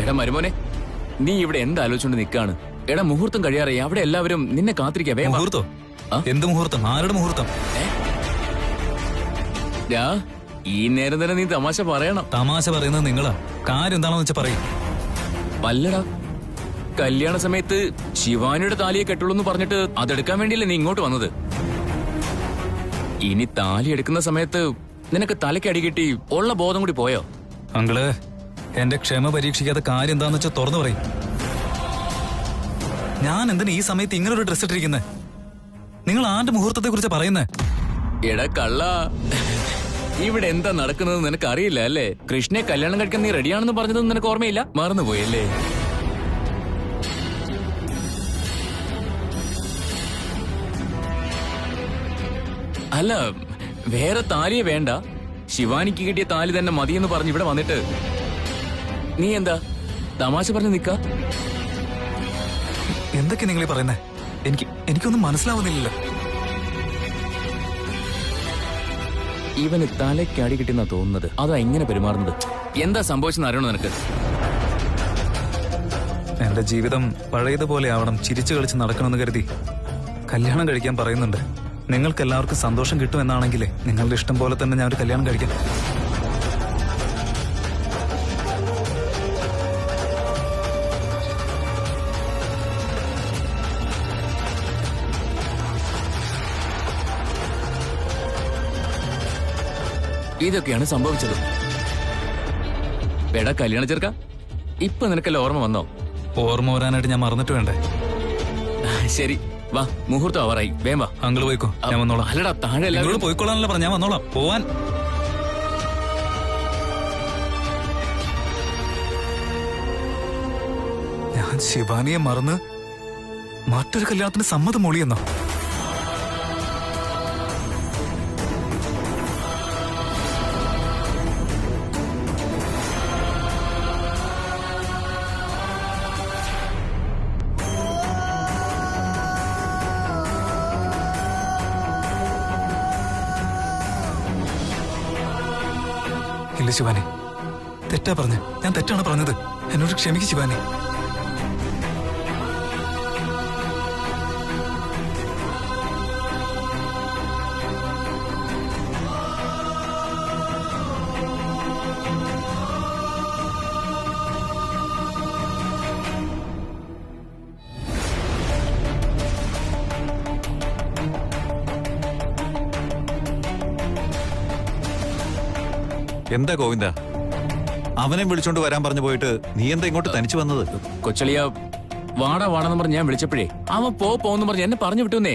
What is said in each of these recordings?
എടാ മരുമോനെ, നീ ഇവിടെ എന്താലോചിച്ചോണ്ട് നിക്കാണ്? എടാ മുഹൂർത്തം കഴിയാറേ, അവിടെ എല്ലാവരും നിന്നെ കാത്തിരിക്കാ. മുഹൂർത്തം? എന്ത് മുഹൂർത്തം? ആരുടെ മുഹൂർത്തം? ഈ നേരം തന്നെ നീ തമാശ പറയണം. തമാശ പറയുന്നത് നിങ്ങളാ. കാര്യം എന്താണെന്ന് വെച്ചാ പറയും. വല്ലടാ, കല്യാണ സമയത്ത് ശിവാനിയുടെ താലിയെ കെട്ടുള്ളൂ പറഞ്ഞിട്ട് അതെടുക്കാൻ വേണ്ടിയല്ലേ നീ ഇങ്ങോട്ട് വന്നത്? ഇനി താലി എടുക്കുന്ന സമയത്ത് നിനക്ക് തലയ്ക്ക് അടി കിട്ടി ഉള്ള ബോധം കൂടി പോയോ? അങ്കിള്, എന്റെ ക്ഷമ പരീക്ഷിക്കാത്ത കാര്യം എന്താന്ന് വെച്ചാൽ തുറന്നു പറയും. ഞാൻ എന്തിനാ ഈ സമയത്ത് ഇങ്ങനൊരു ഡ്രസ് ഇട്ടിരിക്കുന്നത്? നിങ്ങൾ ആരുടെ മുഹൂർത്തത്തെ കുറിച്ച് പറയുന്നേ? എടാ കള്ള, ഇവിടെ എന്താ നടക്കുന്നത് നിനക്ക് അറിയില്ല അല്ലേ? കൃഷ്ണനെ കല്യാണം കഴിക്കാൻ നീ റെഡിയാണെന്ന് പറഞ്ഞത് നിനക്ക് ഓർമ്മയില്ല? മറന്നുപോയല്ലേ? അല്ല, വേറെ താലിയെ വേണ്ട, ശിവാനിക്ക് കിട്ടിയ താലി തന്നെ മതിയെന്ന് പറഞ്ഞ് ഇവിടെ വന്നിട്ട് നീ എന്താ തമാശ പറഞ്ഞ് നിക്ക? എന്തൊക്കെ നിങ്ങൾ പറയുന്നേ? എനിക്കൊന്നും മനസ്സിലാവുന്നില്ലല്ലോ. ഇവന് തലയ്ക്ക് അടി കിട്ടുന്ന തോന്നുന്നത്, അതാ ഇങ്ങനെ പെരുമാറുന്നത്. എന്താ സംഭവിച്ചെന്ന് അറിയണോ നിനക്ക്? എന്റെ ജീവിതം പഴയതുപോലെ ആവണം, ചിരിച്ചു കളിച്ച് നടക്കണമെന്ന് കരുതി കല്യാണം കഴിക്കാൻ പറയുന്നുണ്ട്. നിങ്ങൾക്ക് എല്ലാവർക്കും സന്തോഷം കിട്ടുമെന്നാണെങ്കിലേ നിങ്ങളുടെ ഇഷ്ടം പോലെ തന്നെ ഞാൻ ഒരു കല്യാണം കഴിക്കാം. ഇതൊക്കെയാണ് സംഭവിച്ചത്. എടാ കല്യാണം ചെറുക്ക, ഇപ്പൊ നിനക്കല്ല ഓർമ്മ വന്നോ? ഓർമ്മ വരാനായിട്ട് ഞാൻ മറന്നിട്ട് വേണ്ടേ? ശരി, വാ, മുഹൂർത്തം ആവാറായി. വേം വാ. അങ്കിള് പോയിക്കോ, ഞാൻ വന്നോളാം. അല്ലടാ, താഴെ എല്ലാവരും പോയിക്കോളാനല്ല പറഞ്ഞ, ഞാൻ വന്നോളാം. പോവാൻ ഞാൻ ശിവാനിയെ മറന്ന് മറ്റൊരു കല്യാണത്തിന് സമ്മതം മൊഴിയെന്നോ? ഇല്ല ശിവാനി, തെറ്റാ പറഞ്ഞ. ഞാൻ തെറ്റാണ് പറഞ്ഞത്. എന്നോട് ക്ഷമിക്ക് ശിവാനി. എന്താ ഗോവിന്ദ, അവനെ വിളിച്ചോണ്ട് വരാൻ പറഞ്ഞു പോയിട്ട് നീ എന്താ ഇങ്ങോട്ട് തനിച്ചു വന്നത്? കൊച്ചളിയ, വാടാ വാടാന്ന് പറഞ്ഞ് ഞാൻ വിളിച്ചപ്പോഴേ അവൻ പോന്ന് പറഞ്ഞ് എന്നെ പറഞ്ഞു വിട്ടുന്നേ.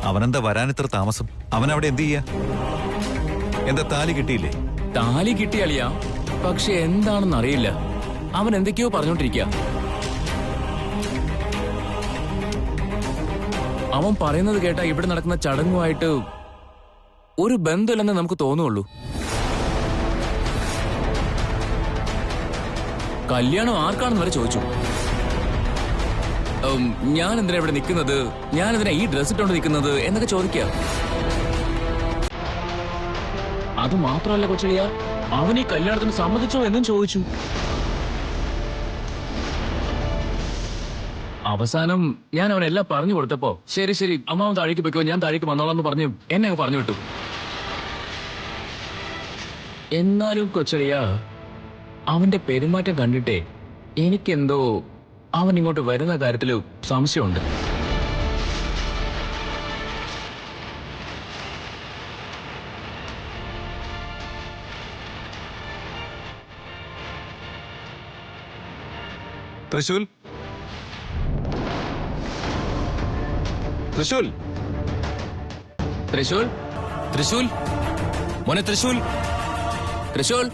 അവനെന്താ വരാൻ ഇത്ര താമസം? അവൻ അവിടെ എന്ത് ചെയ്യാ? എന്താ താലി കിട്ടിയില്ലേ? താലി കിട്ടിയളിയാ, പക്ഷെ എന്താണെന്ന് അറിയില്ല. അവൻ എന്തൊക്കെയോ പറഞ്ഞോണ്ടിരിക്കുക. അവൻ പറയുന്നത് കേട്ടാ ഇവിടെ നടക്കുന്ന ചടങ്ങുമായിട്ട് ഒരു ബന്ധമില്ലെന്ന് നമുക്ക് തോന്നുള്ളൂ. കല്യാണം ആർക്കാണെന്ന് വരെ ചോദിച്ചു. ഞാൻ എന്തിനാ ഇവിടെ നിൽക്കുന്നത്, ഞാൻ എന്തിനാ ഈ ഡ്രസ് ഇട്ടോണ്ട് നിൽക്കുന്നത് എന്നൊക്കെ ചോദിക്കുക. അത് മാത്രമല്ല കൊച്ചളിയ, അവൻ ഈ കല്യാണത്തിന് സമ്മതിച്ചോ എന്നും ചോദിച്ചു. അവസാനം ഞാൻ അവനെല്ലാം പറഞ്ഞു കൊടുത്തപ്പോ ശരി ശരി അമ്മാവൻ താഴേക്ക് പോയിക്കോ, ഞാൻ താഴേക്ക് വന്നോളാന്ന് പറഞ്ഞു എന്നെ പറഞ്ഞു വിട്ടു. എന്നാലും കൊച്ചളിയ, അവന്റെ പെരുമാറ്റം കണ്ടിട്ടേ എനിക്കെന്തോ അവൻ ഇങ്ങോട്ട് വരുന്ന കാര്യത്തില് സംശയമുണ്ട്. തൃശൂൽ, തൃശൂൽ, തൃശൂൽ, തൃശൂൽ, മോനെ തൃശൂൽ, തൃശൂൽ.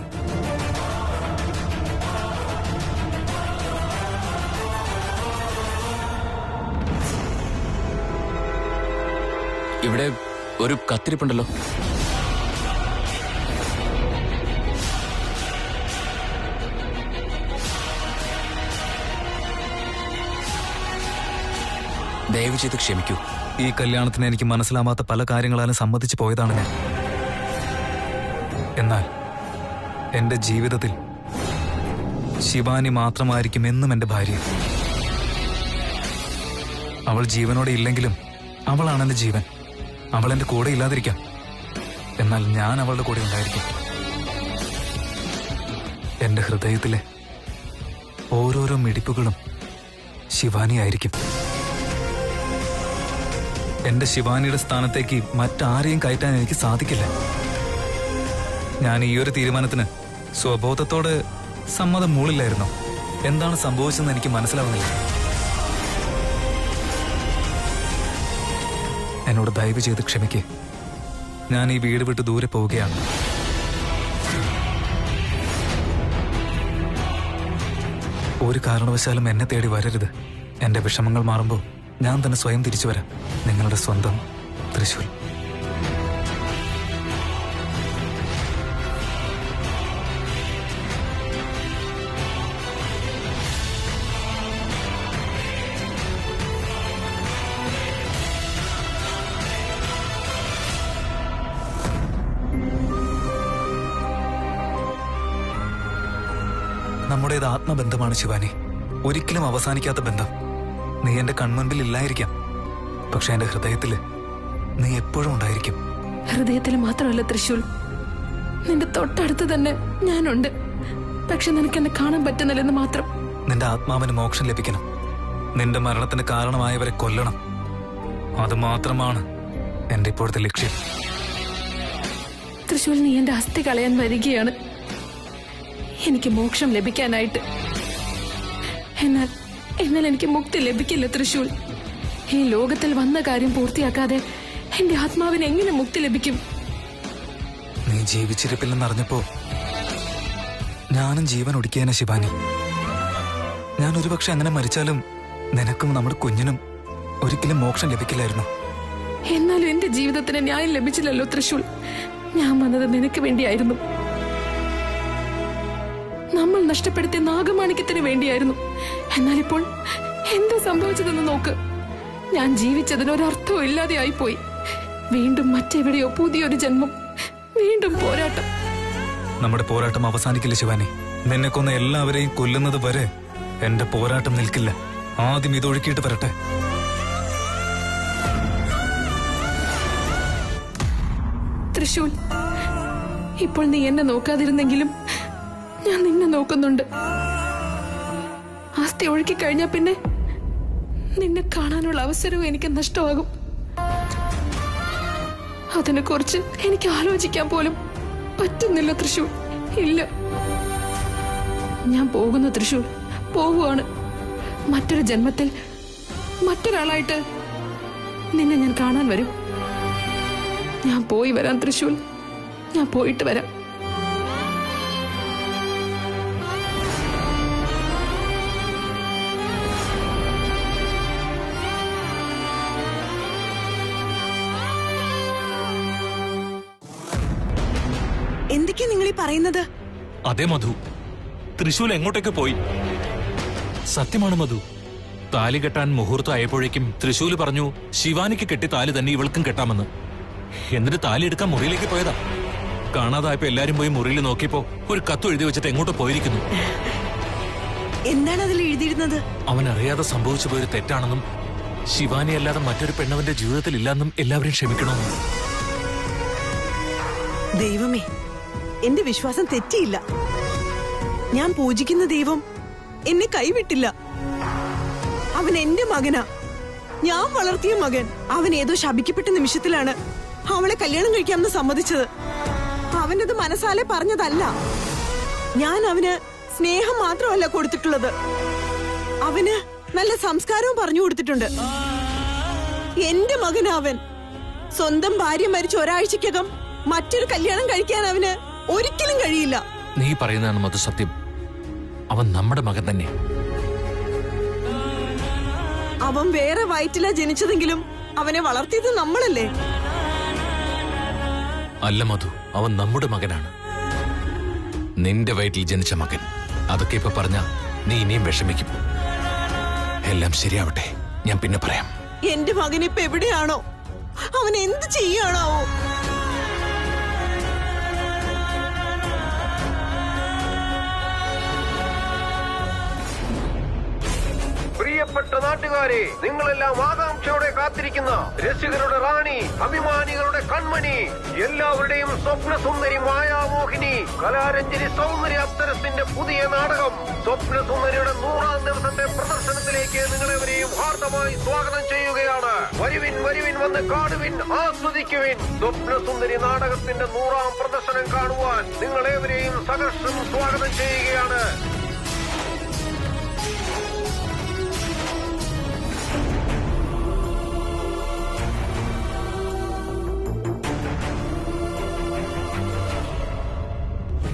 ഇവിടെ ഒരു കത്തിരിപ്പുണ്ടല്ലോ. ദയവ് ചെയ്ത് ക്ഷമിക്കൂ. ഈ കല്യാണത്തിന് എനിക്ക് മനസ്സിലാവാത്ത പല കാര്യങ്ങളാലും സമ്മതിച്ചു പോയതാണ് ഞാൻ. എന്നാൽ എന്റെ ജീവിതത്തിൽ ശിവാനി മാത്രമായിരിക്കും എന്നും എന്റെ ഭാര്യ. അവൾ ജീവനോടെ ഇല്ലെങ്കിലും അവളാണ് എന്റെ ജീവൻ. അവൾ എന്റെ കൂടെ ഇല്ലാതിരിക്കാം, എന്നാൽ ഞാൻ അവളുടെ കൂടെ ഉണ്ടായിരിക്കും. എന്റെ ഹൃദയത്തിലെ ഓരോരോ മിടിപ്പുകളും ശിവാനിയായിരിക്കും. എന്റെ ശിവാനിയുടെ സ്ഥാനത്തേക്ക് മറ്റാരെയും കയറ്റാൻ എനിക്ക് സാധിക്കില്ല. ഞാൻ ഈ ഒരു തീരുമാനത്തിന് സ്വബോധത്തോടെ സമ്മതം മൂളില്ലായിരുന്നു. എന്താണ് സംഭവിച്ചതെന്ന് എനിക്ക് മനസ്സിലാവുന്നില്ല. എന്നോട് ദയവ് ചെയ്ത് ക്ഷമിക്കേ. ഞാൻ ഈ വീട് വിട്ട് ദൂരെ പോവുകയാണ്. ഒരു കാരണവശാലും എന്നെ തേടി വരരുത്. എന്റെ വിഷമങ്ങൾ മാറുമ്പോൾ ഞാൻ തന്നെ സ്വയം തിരിച്ചു വരാം. നിങ്ങളുടെ സ്വന്തം തൃശൂൽ. നമ്മുടേത് ആത്മബന്ധമാണ് ശിവാനി, ഒരിക്കലും അവസാനിക്കാത്ത ബന്ധം. നീ എന്റെ കൺമുൻപിൽ ഇല്ലായിരിക്കാം, പക്ഷെ എന്റെ ഹൃദയത്തില് നീ എപ്പോഴും ഉണ്ടായിരിക്കും. ഹൃദയത്തിൽ മാത്രമല്ല തൃശൂൽ, നിന്റെ തൊട്ടടുത്ത് തന്നെ ഞാനുണ്ട്. പക്ഷെ നിനക്ക് എന്നെ കാണാൻ പറ്റുന്നില്ലെന്ന് മാത്രം. നിന്റെ ആത്മാവിന് മോക്ഷം ലഭിക്കണം. നിന്റെ മരണത്തിന് കാരണമായവരെ കൊല്ലണം. അത് മാത്രമാണ് എന്റെ ഇപ്പോഴത്തെ ലക്ഷ്യം. തൃശൂൽ, നീ എന്റെ അസ്ഥി കളയാൻ വരികയാണ് എനിക്ക് മോക്ഷം ലഭിക്കാനായിട്ട്. എന്നാൽ എനിക്ക് മുക്തി ലഭിക്കില്ല തൃശൂൽ. ഈ ലോകത്തിൽ വന്ന കാര്യം പൂർത്തിയാക്കാതെ എന്റെ ആത്മാവിന് എങ്ങനെ മുക്തി ലഭിക്കും? നീ ജീവിച്ചിരിപ്പില്ലെന്നറിഞ്ഞപ്പോ ഞാനും ജീവൻ ഒടുക്കിയേനെ ശിവാനി. ഞാൻ ഒരുപക്ഷെ അങ്ങനെ മരിച്ചാലും നിനക്കും നമ്മുടെ കുഞ്ഞിനും ഒരിക്കലും മോക്ഷം ലഭിക്കില്ലായിരുന്നു. എന്നാലും എന്റെ ജീവിതത്തിന് ന്യായം ലഭിച്ചില്ലല്ലോ തൃശൂൽ. ഞാൻ വന്നത് നിനക്ക് വേണ്ടിയായിരുന്നു. നമ്മൾ നഷ്ടപ്പെടുത്തിയ നാഗമാണിക്യത്തിന് വേണ്ടിയായിരുന്നു. എന്നാൽ ഇപ്പോൾ എന്താ സംഭവിച്ചതെന്ന് നോക്ക്. ഞാൻ ജീവിച്ചതിന് ഒരർത്ഥവും ഇല്ലാതെ ആയിപ്പോയി. വീണ്ടും മറ്റെവിടെയോ പുതിയൊരു ജന്മം, വീണ്ടും പോരാട്ടം. നമ്മുടെ പോരാട്ടം അവസാനിക്കില്ല ശിവാനി. നിന്നെ കൊന്ന എല്ലാവരെയും കൊല്ലുന്നത് വരെ എന്റെ പോരാട്ടം നിൽക്കില്ല. ആദ്യം ഇതൊഴുക്കിയിട്ട് വരട്ടെ. തൃശൂൽ, ഇപ്പോൾ നീ എന്നെ നോക്കാതിരുന്നെങ്കിലും ഞാൻ നിന്നെ നോക്കുന്നുണ്ട്. ആസ്തി ഒഴുക്കി കഴിഞ്ഞാ പിന്നെ നിന്നെ കാണാനുള്ള അവസരവും എനിക്ക് നഷ്ടമാകും. അതിനെക്കുറിച്ച് എനിക്ക് ആലോചിക്കാൻ പോലും പറ്റുന്നില്ല തൃശൂൽ. ഇല്ല, ഞാൻ പോകുന്നു തൃശൂൽ, പോവുകയാണ്. മറ്റൊരു ജന്മത്തിൽ മറ്റൊരാളായിട്ട് നിന്നെ ഞാൻ കാണാൻ വരും. ഞാൻ പോയി വരാം തൃശൂൽ, ഞാൻ പോയിട്ട് വരാം. എന്തൊക്കെയാ നിങ്ങൾ ഈ പറയുന്നത്? അതെ മധു, തൃശൂൽ എങ്ങോട്ടേക്ക് പോയി? സത്യമാണ് മധു. താലി കെട്ടാൻ മുഹൂർത്തം ആയപ്പോഴേക്കും തൃശൂല് പറഞ്ഞു ശിവാനിക്ക് കെട്ടി താലി തന്നെ ഇവൾക്കും കെട്ടാമെന്ന്. എന്നിട്ട് താലി എടുക്കാൻ മുറിയിലേക്ക് പോയതാ. കാണാതായപ്പോ എല്ലാരും പോയി മുറിയിൽ നോക്കിയപ്പോ ഒരു കത്ത് എഴുതി വെച്ചിട്ട് എങ്ങോട്ട് പോയിരിക്കുന്നു. എന്താണ് അതിൽ എഴുതിയിരുന്നത്? അവൻ അറിയാതെ സംഭവിച്ചു പോയൊരു തെറ്റാണെന്നും ശിവാനി അല്ലാതെ മറ്റൊരു പെണ്ണവന്റെ ജീവിതത്തിൽ ഇല്ലെന്നും എല്ലാവരും ക്ഷമിക്കണമെന്നും. ദൈവമേ, എന്റെ വിശ്വാസം തെറ്റിയില്ല. ഞാൻ പൂജിക്കുന്ന ദൈവം എന്നെ കൈവിട്ടില്ല. അവൻ എന്റെ മകനാ, ഞാൻ വളർത്തിയ മകൻ. അവൻ ഏതോ ശപിക്കപ്പെട്ട നിമിഷത്തിലാണ് അവളെ കല്യാണം കഴിക്കാമെന്ന് സമ്മതിച്ചത്. അവനത് മനസ്സാലെ പറഞ്ഞതല്ല. ഞാൻ അവന് സ്നേഹം മാത്രമല്ല കൊടുത്തിട്ടുള്ളത്, അവന് നല്ല സംസ്കാരവും പറഞ്ഞു കൊടുത്തിട്ടുണ്ട്. എന്റെ മകനവൻ. സ്വന്തം ഭാര്യ മരിച്ച ഒരാഴ്ചക്കകം മറ്റൊരു കല്യാണം കഴിക്കാൻ അവന് ഒരിക്കലും കഴിയില്ല. നീ പറയുന്നതാണ് മധു സത്യം. അവൻ നമ്മുടെ മകൻ തന്നെ. അവൻ വേറെ വയറ്റിലാ ജനിച്ചതെങ്കിലും അവനെ വളർത്തിയത് നമ്മളല്ലേ? അല്ല മധു, അവൻ നമ്മുടെ മകനാണ്. നിന്റെ വയറ്റിൽ ജനിച്ച മകൻ. അതൊക്കെ ഇപ്പൊ പറഞ്ഞ നീ ഇനിയും വിഷമിക്കും. എല്ലാം ശരിയാവട്ടെ, ഞാൻ പിന്നെ പറയാം. എന്റെ മകനിപ്പോ എവിടെയാണോ? അവൻ എന്ത് ചെയ്യാണോ? നാട്ടുകാരെ, നിങ്ങളെല്ലാം ആകാംക്ഷയോടെ കാത്തിരിക്കുന്ന രസികരുടെ റാണി, അഭിമാനികളുടെ കൺമണി, എല്ലാവരുടെയും സ്വപ്ന സുന്ദരി മായാമോഹിനി കലാരഞ്ജനി സൗന്ദര്യ അപ്സരസിന്റെ പുതിയ നാടകം സ്വപ്ന സുന്ദരിയുടെ 100ാം ദിവസത്തെ പ്രദർശനത്തിലേക്ക് നിങ്ങളെവരെയും ഹാർദമായി സ്വാഗതം ചെയ്യുകയാണ്. വരുവിൻ വരുവിൻ, വന്ന് കാണുവിൻ, ആസ്വദിക്കുവിൻ. സ്വപ്ന സുന്ദരി നാടകത്തിന്റെ 100ാം പ്രദർശനം കാണുവാൻ നിങ്ങളേവരെയും സഹർഷം സ്വാഗതം ചെയ്യുകയാണ്.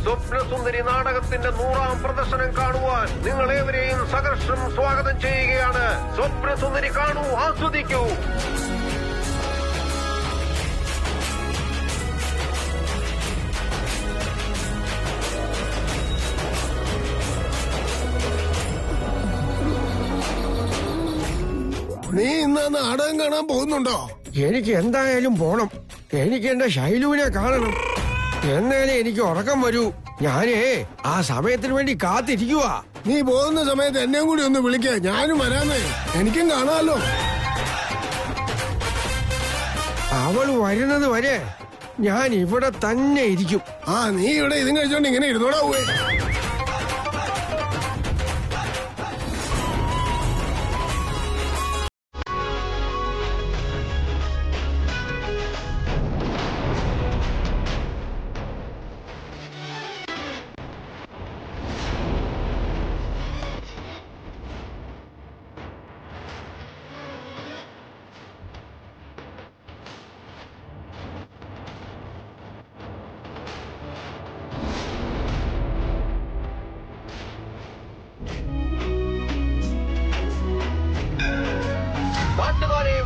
സ്വപ്നസുന്ദരി നാടകത്തിന്റെ 100ാം പ്രദർശനം കാണുവാൻ നിങ്ങളേവരെയും സഹർഷം സ്വാഗതം ചെയ്യുകയാണ്. സ്വപ്നസുന്ദരി കാണൂ, ആസ്വദിക്കൂ. നീ ഇന്ന് നാടകം കാണാൻ പോകുന്നുണ്ടോ? എനിക്ക് എന്തായാലും പോണം. എനിക്ക് എന്റെ ശൈലുവിനെ കാണണം. എന്നാലേ എനിക്ക് ഉറക്കം വരൂ. ഞാനേ ആ സമയത്തിന് വേണ്ടി കാത്തിരിക്കുക. നീ പോകുന്ന സമയത്ത് എന്നെയും കൂടി ഒന്ന് വിളിക്ക, ഞാനും വരാന്നേ. എനിക്കും കാണാമല്ലോ. അവൾ വരുന്നത് വരെ ഞാൻ ഇവിടെ തന്നെ ഇരിക്കും. നീ ഇവിടെ ഇതും കഴിച്ചോണ്ട് ഇങ്ങനെ ഇരുന്നോടാ പോവേ.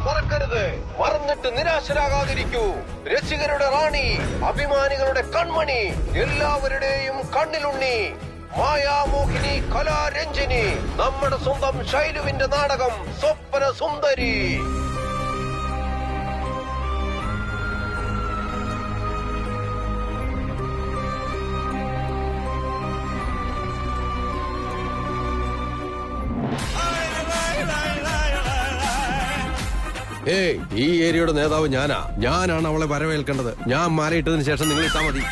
മറക്കരുത്, മറന്നിട്ട് നിരാശരാകാതിരിക്കൂ. രസികരുടെ റാണി, അഭിമാനികളുടെ കൺമണി, എല്ലാവരുടെയും കണ്ണിലുണ്ണി, മായാമോഹിനി കലാരഞ്ജിനി, നമ്മുടെ സ്വന്തം ശൈലുവിന്റെ നാടകം സ്വപ്ന സുന്ദരി. ഈ ഏരിയയുടെ നേതാവ് ഞാനാണ് അവളെ വരവേൽക്കേണ്ടത്. ഞാൻ മാലയിട്ടതിന് ശേഷം നിങ്ങൾ ഇട്ടാ മതി.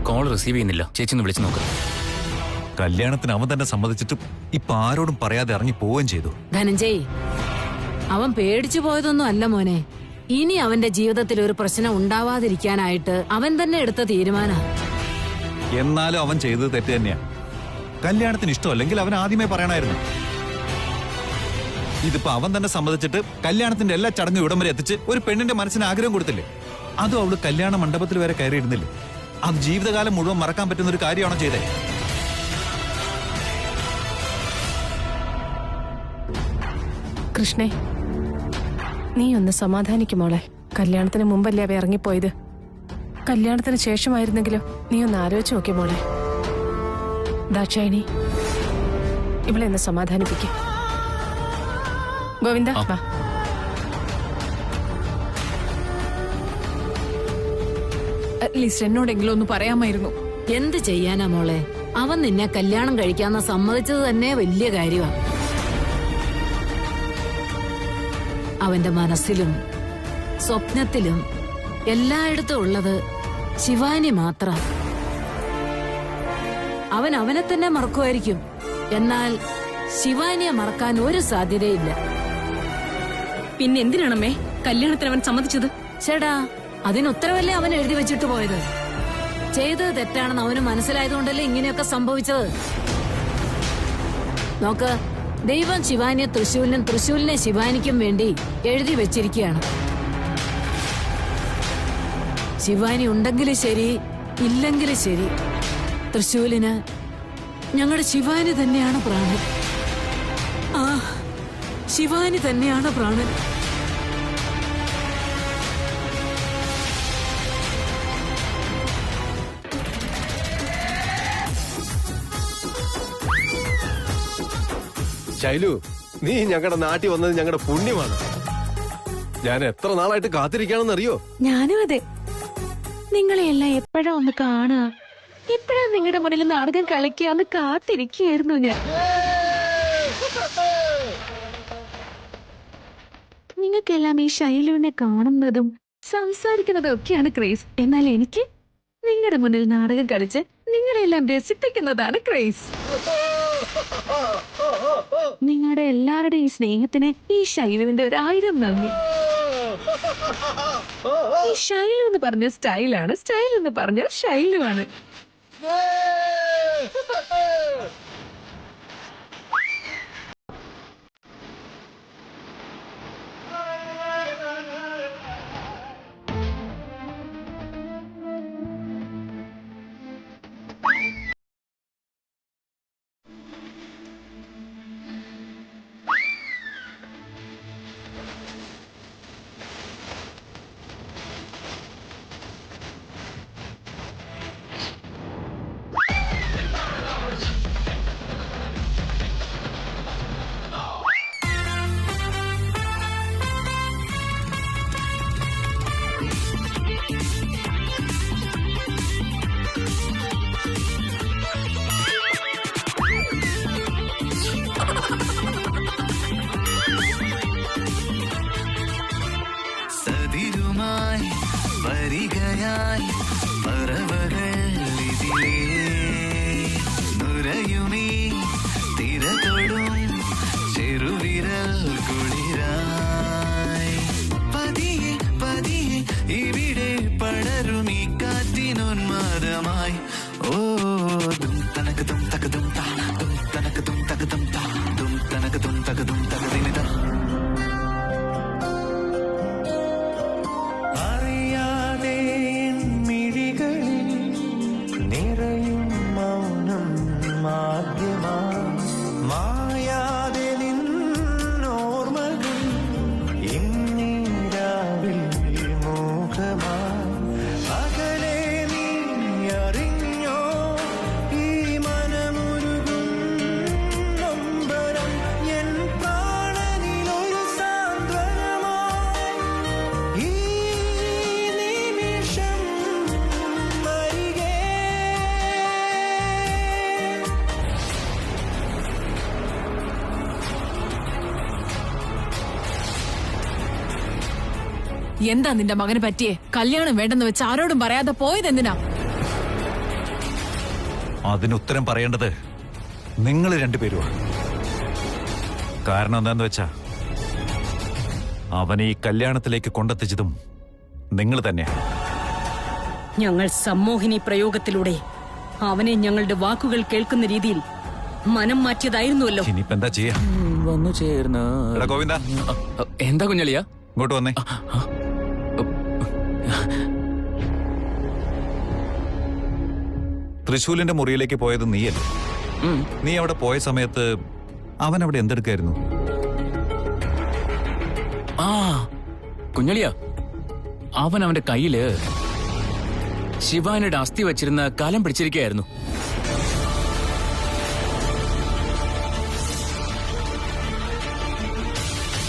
കോൾ റിസീവ് ചെയ്യുന്നില്ല. ചേച്ചി ഒന്ന് വിളിച്ചു നോക്ക്. കല്യാണത്തിന് അവൻ തന്നെ സമ്മതിച്ചിട്ടും ഇപ്പൊ ആരോടും പറയാതെ ഇറങ്ങി പോവുകയും ചെയ്തു. ധനഞ്ജയ്, അവൻ പേടിച്ചു പോയതൊന്നും അല്ല മോനെ. ഇനി അവന്റെ ജീവിതത്തിൽ ഒരു പ്രശ്നം ഉണ്ടാവാതിരിക്കാനായിട്ട് അവൻ തന്നെ എടുത്ത തീരുമാനം. എന്നാലും അവൻ ചെയ്തത് തെറ്റ് തന്നെയാ. കല്യാണത്തിന് ഇഷ്ടമല്ലെങ്കിൽ അവൻ ആദ്യമേ പറയണമായിരുന്നു. ഇതിപ്പോ അവൻ തന്നെ സമ്മതിച്ചിട്ട് കല്യാണത്തിന്റെ എല്ലാ ചടങ്ങും ഇവിടം വരെ എത്തിച്ച് ഒരു പെണ്ണിന്റെ മനസ്സിന് ആഗ്രഹം കൊടുത്തില്ലേ? അതും അവള് കല്യാണ മണ്ഡപത്തിൽ വരെ കയറിയിരുന്നില്ലേ? അത് ജീവിതകാലം മുഴുവൻ മറക്കാൻ പറ്റുന്ന ഒരു കാര്യമാണോ ചെയ്തേ? കൃഷ്ണേ, നീ ഒന്ന് സമാധാനിക്കുമോളെ. കല്യാണത്തിന് മുമ്പല്ലേ അവ ഇറങ്ങിപ്പോയത്. കല്യാണത്തിന് ശേഷമായിരുന്നെങ്കിലോ? നീ ഒന്ന് ആലോചിച്ച് നോക്കിയ മോളെ. ദാക്ഷായണി, ഇവിടെ ഒന്ന് സമാധാനിപ്പിക്ക. ഗോവിന്ദ, വാ. അറ്റ്ലീസ്റ്റ് എന്നോടെങ്കിലും ഒന്ന് പറയാമായിരുന്നു. എന്ത് ചെയ്യാനാ മോളെ, അവൻ നിന്നെ കല്യാണം കഴിക്കാന്ന് സമ്മതിച്ചത് തന്നെ വലിയ കാര്യമാണ്. അവന്റെ മനസ്സിലും സ്വപ്നത്തിലും എല്ലായിടത്തും ഉള്ളത് ശിവാനി മാത്രം. അവൻ അവനെ തന്നെ മറക്കുമായിരിക്കും, എന്നാൽ ശിവാനിയെ മറക്കാൻ ഒരു സാധ്യതയില്ല. പിന്നെ എന്തിനാണമ്മേ കല്യാണത്തിന് അവൻ സമ്മതിച്ചത്? ചേടാ, അതിനുത്തരവല്ലേ അവൻ എഴുതി വെച്ചിട്ട് പോയത്. ചെയ്തത് തെറ്റാണെന്ന് അവന് മനസ്സിലായതുകൊണ്ടല്ലേ ഇങ്ങനെയൊക്കെ സംഭവിച്ചത്. നോക്ക്, ദൈവം ശിവാനിയെ തൃശൂലിനും തൃശൂലിനെ ശിവാനിക്കും വേണ്ടി എഴുതി വെച്ചിരിക്കുകയാണ്. ശിവാനി ഉണ്ടെങ്കിലും ശരി, ഇല്ലെങ്കിലും ശരി, തൃശൂലിന് ഞങ്ങളുടെ ശിവാനി തന്നെയാണ് പ്രാണൻ. ആ, ശിവാനി തന്നെയാണ് പ്രാണൻ. ശൈലു, നീ ഞങ്ങളുടെ നാട്ടിൽ വന്നത് ഞങ്ങളുടെ പുണ്യമാണ്. ഞാൻ എത്ര നാളായിട്ട് കാത്തിരിക്കുകയാണെന്നറിയോ? ഞാനും അതെ. നിങ്ങളെ എല്ലാം എപ്പോഴാ ഒന്ന് കാണുക, എപ്പോഴാ നിങ്ങളുടെ മുന്നിൽ നാടകം കളിക്കാന്ന് കാത്തിരിക്കുകയായിരുന്നു ഞാൻ. നിങ്ങൾക്കെല്ലാം ഈ ശൈലുവിനെ കാണുന്നതും സംസാരിക്കുന്നതും ഒക്കെയാണ് ക്രേസ്. എന്നാൽ എനിക്ക് നിങ്ങളുടെ മുന്നിൽ നാടകം കളിച്ച് നിങ്ങളെല്ലാം രസിപ്പിക്കുന്നതാണ് ക്രേസ്. നിങ്ങളുടെ എല്ലാവരുടെയും സ്നേഹത്തിന് ഈ ശൈലുവിന്റെ 1000 നന്ദി. ഈ ശൈലു എന്ന് പറഞ്ഞ സ്റ്റൈലാണ്, സ്റ്റൈൽ എന്ന് പറഞ്ഞ ശൈലുവാണ്. സതിരുമായി വരികയായി പറവകൾ ഇതിലേ നുരയുമീ തിരതൊടും ചെറുവിരൽ കുളിരായി പതിയെ പതിയെ ഇവിടെ പടരുമീ കാറ്റിനുന്മാദമായി. ഓ ദും തനകതും തകതും താ, ദും തനകതും തകതും താ, ദും തനകതും തകതും തകതിനിത. എന്താ നിന്റെ മകന് പറ്റിയേ? കല്യാണം വേണ്ടെന്ന് വെച്ച് ആരോടും പറയാതെ പോയതെന്തിനാ? അതിനുത്തരം പറയേണ്ടത് നിങ്ങൾ രണ്ടുപേരുമാണ്. കാരണം എന്താന്ന് വെച്ചാ, അവനെ ഈ കല്യാണത്തിലേക്ക് കൊണ്ടെത്തിച്ചതും നിങ്ങൾ തന്നെയാണ്. ഞങ്ങൾ സമ്മോഹിനി പ്രയോഗത്തിലൂടെ അവനെ ഞങ്ങളുടെ വാക്കുകൾ കേൾക്കുന്ന രീതിയിൽ മനം മാറ്റിയതായിരുന്നുവല്ലോ. ഇനിയിപ്പോ എന്താ ചെയ്യാ? വന്നു ചേർന്ന എടാ ഗോവിന്ദ, എന്താ കുഞ്ഞളിയാ? ഇങ്ങോട്ട് വന്നേ. തൃശൂലിന്റെ മുറിയിലേക്ക് പോയത് നീയല്ലേ? നീ അവിടെ പോയ സമയത്ത് അവൻ അവിടെ എന്തെടുക്കായിരുന്നു? ആ കുഞ്ഞളിയാ, അവൻ അവന്റെ കയ്യില് ശിവാനിയുടെ അസ്ഥി വെച്ചിരുന്ന കലം പിടിച്ചിരിക്കുകയായിരുന്നു.